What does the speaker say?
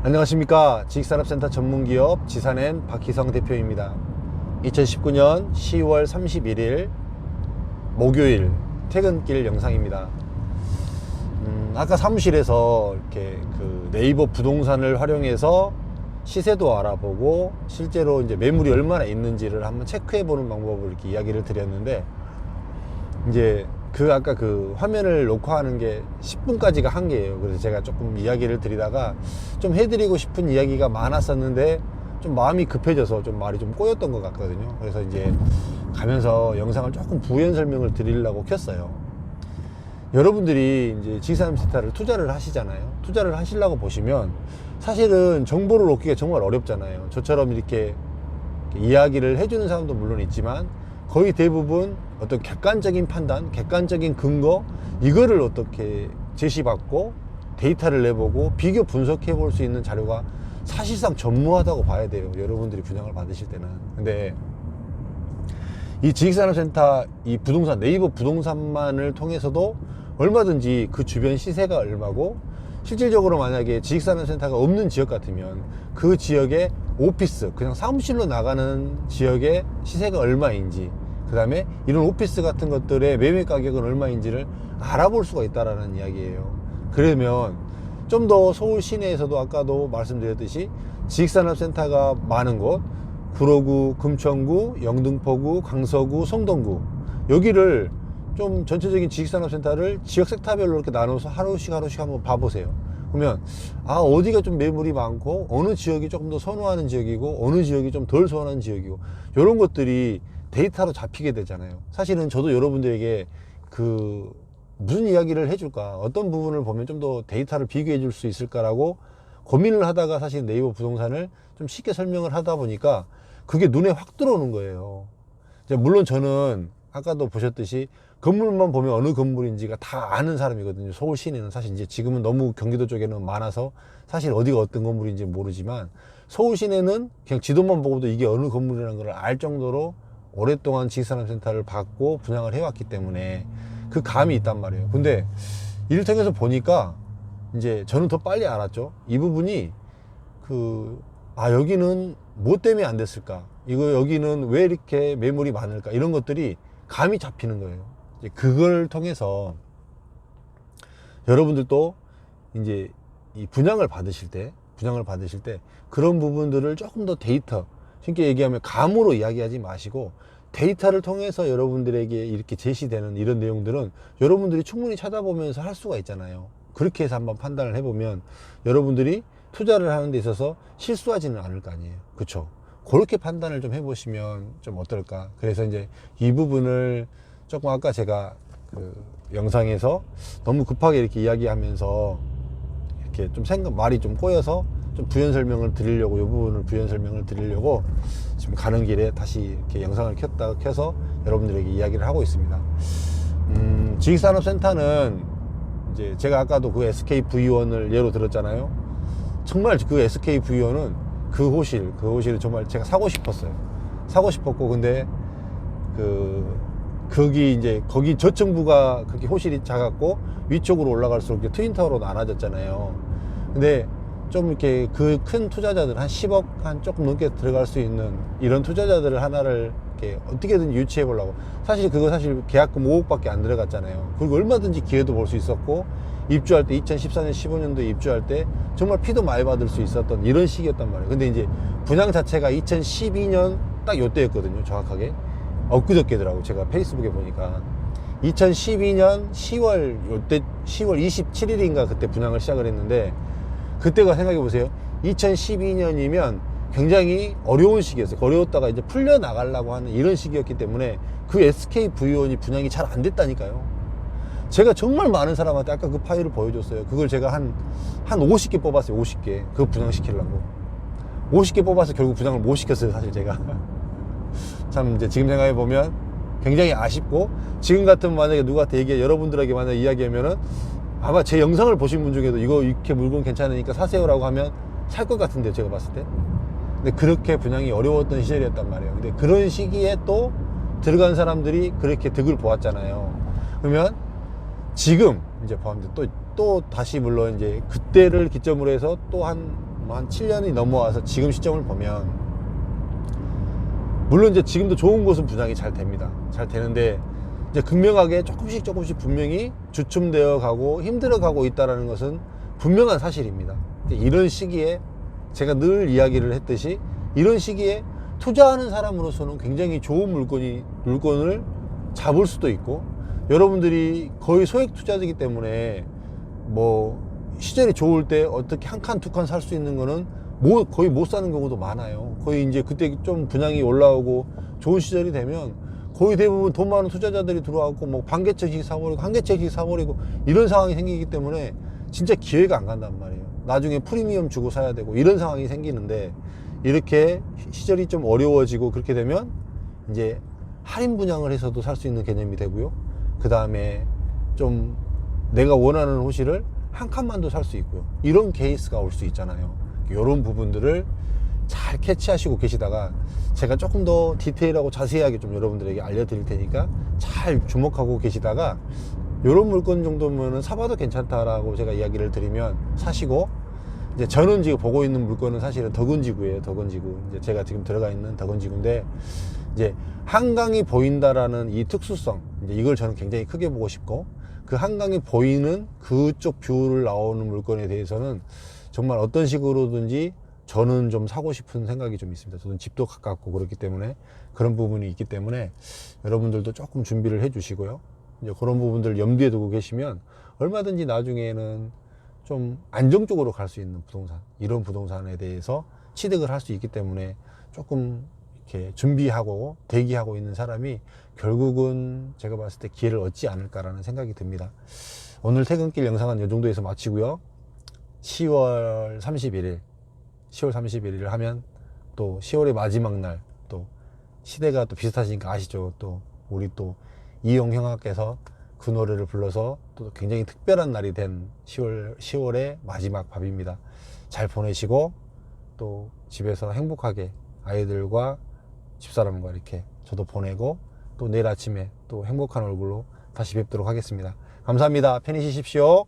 안녕하십니까. 지식산업센터 전문기업 지산엔 박희성 대표입니다. 2019년 10월 31일 목요일 퇴근길 영상입니다. 아까 사무실에서 이렇게 그 네이버 부동산을 활용해서 시세도 알아보고 실제로 이제 매물이 얼마나 있는지를 한번 체크해 보는 방법을 이렇게 이야기를 드렸는데, 이제 아까 그 화면을 녹화하는 게 10분까지가 한계예요. 그래서 제가 조금 이야기를 드리다가 좀 해드리고 싶은 이야기가 많았었는데 좀 마음이 급해져서 좀 말이 좀 꼬였던 것 같거든요. 그래서 이제 가면서 영상을 조금 부연 설명을 드리려고 켰어요. 여러분들이 이제 지식산업센터를 투자를 하시잖아요. 투자를 하시려고 보시면 사실은 정보를 얻기가 정말 어렵잖아요. 저처럼 이렇게 이야기를 해주는 사람도 물론 있지만 거의 대부분 어떤 객관적인 판단, 객관적인 근거, 이거를 어떻게 제시받고 데이터를 내보고 비교 분석해 볼 수 있는 자료가 사실상 전무하다고 봐야 돼요. 여러분들이 분양을 받으실 때는. 근데 이 지식산업센터, 이 부동산, 네이버 부동산만을 통해서도 얼마든지 그 주변 시세가 얼마고, 실질적으로 만약에 지식산업센터가 없는 지역 같으면 그 지역의 오피스, 그냥 사무실로 나가는 지역의 시세가 얼마인지, 그 다음에 이런 오피스 같은 것들의 매매 가격은 얼마인지를 알아볼 수가 있다라는 이야기예요. 그러면 좀 더 서울 시내에서도 아까도 말씀드렸듯이 지식산업센터가 많은 곳, 구로구, 금천구, 영등포구, 강서구, 성동구, 여기를 좀 전체적인 지식산업센터를 지역 섹터별로 이렇게 나눠서 하루씩 한번 봐보세요. 그러면 어디가 좀 매물이 많고, 어느 지역이 조금 더 선호하는 지역이고, 어느 지역이 좀 덜 선호하는 지역이고, 이런 것들이 데이터로 잡히게 되잖아요. 사실은 저도 여러분들에게 무슨 이야기를 해줄까, 어떤 부분을 보면 좀 더 데이터를 비교해 줄 수 있을까라고 고민을 하다가 사실 네이버 부동산을 좀 쉽게 설명을 하다 보니까 그게 눈에 확 들어오는 거예요. 물론 저는 아까도 보셨듯이 건물만 보면 어느 건물인지가 다 아는 사람이거든요. 서울 시내는 사실 이제 지금은 너무 경기도 쪽에는 많아서 사실 어디가 어떤 건물인지 모르지만, 서울 시내는 그냥 지도만 보고도 이게 어느 건물이라는 걸 알 정도로 오랫동안 지식산업센터를 받고 분양을 해왔기 때문에 그 감이 있단 말이에요. 근데 이를 통해서 보니까 이제 저는 더 빨리 알았죠. 이 부분이 여기는 뭐 때문에 안 됐을까, 여기는 왜 이렇게 매물이 많을까, 이런 것들이 감이 잡히는 거예요. 이제 그걸 통해서 여러분들도 이제 이 분양을 받으실 때 그런 부분들을 조금 더 데이터, 쉽게 얘기하면 감으로 이야기하지 마시고 데이터를 통해서 여러분들에게 이렇게 제시되는 이런 내용들은 여러분들이 충분히 찾아보면서 할 수가 있잖아요. 그렇게 해서 한번 판단을 해보면 여러분들이 투자를 하는 데 있어서 실수하지는 않을 거 아니에요. 그쵸? 그렇게 판단을 좀 해보시면 좀 어떨까. 그래서 이제 이 부분을 조금 아까 제가 영상에서 너무 급하게 이렇게 이야기하면서 이렇게 좀 말이 좀 꼬여서 좀 부연 설명을 드리려고, 이 부분을 부연 설명을 드리려고 지금 가는 길에 다시 이렇게 영상을 켜서 여러분들에게 이야기를 하고 있습니다. 지식산업센터는 이제 제가 아까도 그 SKV1을 예로 들었잖아요. 정말 그 SKV1은 그 호실을 정말 제가 사고 싶었고, 근데 거기 저층부가 그렇게 호실이 작았고 위쪽으로 올라갈수록 트윈타워로 나눠졌잖아요. 근데 좀 이렇게 그 큰 투자자들, 한 10억 한 조금 넘게 들어갈 수 있는 이런 투자자들을 하나를 이렇게 어떻게든 유치해 보려고, 사실 계약금 5억밖에 안 들어갔잖아요. 그리고 얼마든지 기회도 볼 수 있었고, 입주할 때 2014년 15년도에 입주할 때 정말 피도 많이 받을 수 있었던 이런 시기였단 말이에요. 근데 이제 분양 자체가 2012년 딱 요때였거든요. 정확하게 엊그저께더라고. 제가 페이스북에 보니까 2012년 10월 27일인가 그때 분양을 시작을 했는데, 그때가 생각해 보세요. 2012년이면 굉장히 어려운 시기였어요. 어려웠다가 이제 풀려 나가려고 하는 이런 시기였기 때문에 그 SKV1이 분양이 잘 안 됐다니까요. 제가 정말 많은 사람한테 아까 그 파일을 보여줬어요. 그걸 제가 한 50개 뽑았어요. 50개. 그거 분양시키려고 50개 뽑아서 결국 분양을 못 시켰어요. 사실 제가 참 이제 지금 생각해 보면 굉장히 아쉽고, 지금 같으면 만약에 누구한테 여러분들에게 만약에 이야기하면은 아마 제 영상을 보신 분 중에도 이거 이렇게 물건 괜찮으니까 사세요라고 하면 살 것 같은데, 제가 봤을 때. 근데 그렇게 분양이 어려웠던 시절이었단 말이에요. 근데 그런 시기에 또 들어간 사람들이 그렇게 득을 보았잖아요. 그러면 지금 이제 포함돼 또 다시 물론 이제 그때를 기점으로 해서 또 한 한 7년이 넘어와서 지금 시점을 보면, 물론 이제 지금도 좋은 곳은 분양이 잘 됩니다. 잘 되는데 이제 극명하게 조금씩 분명히 주춤되어 가고 힘들어 가고 있다는 것은 분명한 사실입니다. 이런 시기에 제가 늘 이야기를 했듯이, 이런 시기에 투자하는 사람으로서는 굉장히 좋은 물건을 잡을 수도 있고, 여러분들이 거의 소액 투자이기 때문에 뭐 시절이 좋을 때 어떻게 한 칸 두 칸 살 수 있는 거는 거의 못 사는 경우도 많아요. 거의 이제 그때 좀 분양이 올라오고 좋은 시절이 되면 거의 대부분 돈 많은 투자자들이 들어와갖고 뭐 반개짜리씩 사버리고 한 개짜리씩 사버리고 이런 상황이 생기기 때문에 진짜 기회가 안 간단 말이에요. 나중에 프리미엄 주고 사야 되고 이런 상황이 생기는데, 이렇게 시절이 좀 어려워지고 그렇게 되면 이제 할인 분양을 해서도 살 수 있는 개념이 되고요. 그 다음에 좀 내가 원하는 호실을 한 칸만도 살 수 있고요. 이런 케이스가 올 수 있잖아요. 이런 부분들을 잘 캐치하시고 계시다가 제가 조금 더 디테일하고 자세하게 좀 여러분들에게 알려드릴 테니까 잘 주목하고 계시다가, 이런 물건 정도면은 사봐도 괜찮다라고 제가 이야기를 드리면 사시고, 이제 저는 지금 보고 있는 물건은 사실은 덕은지구예요. 덕은지구. 이제 제가 지금 들어가 있는 덕은지구인데, 이제 한강이 보인다라는 이 특수성, 이제 이걸 저는 굉장히 크게 보고 싶고, 그 한강이 보이는 그쪽 뷰를 나오는 물건에 대해서는 정말 어떤 식으로든지 저는 좀 사고 싶은 생각이 좀 있습니다. 저는 집도 가깝고 그렇기 때문에 그런 부분이 있기 때문에 여러분들도 조금 준비를 해 주시고요. 이제 그런 부분들을 염두에 두고 계시면 얼마든지 나중에는 좀 안정적으로 갈 수 있는 부동산, 이런 부동산에 대해서 취득을 할 수 있기 때문에 조금 이렇게 준비하고 대기하고 있는 사람이 결국은 제가 봤을 때 기회를 얻지 않을까라는 생각이 듭니다. 오늘 퇴근길 영상은 이 정도에서 마치고요. 10월 31일 하면 또 10월의 마지막 날, 또 시대가 또 비슷하시니까 아시죠? 또 우리 또 이용 형아께서 그 노래를 불러서 또 굉장히 특별한 날이 된 10월의 마지막 밤입니다. 잘 보내시고 또 집에서 행복하게 아이들과 집사람과 이렇게 저도 보내고, 또 내일 아침에 또 행복한 얼굴로 다시 뵙도록 하겠습니다. 감사합니다. 편히 쉬십시오.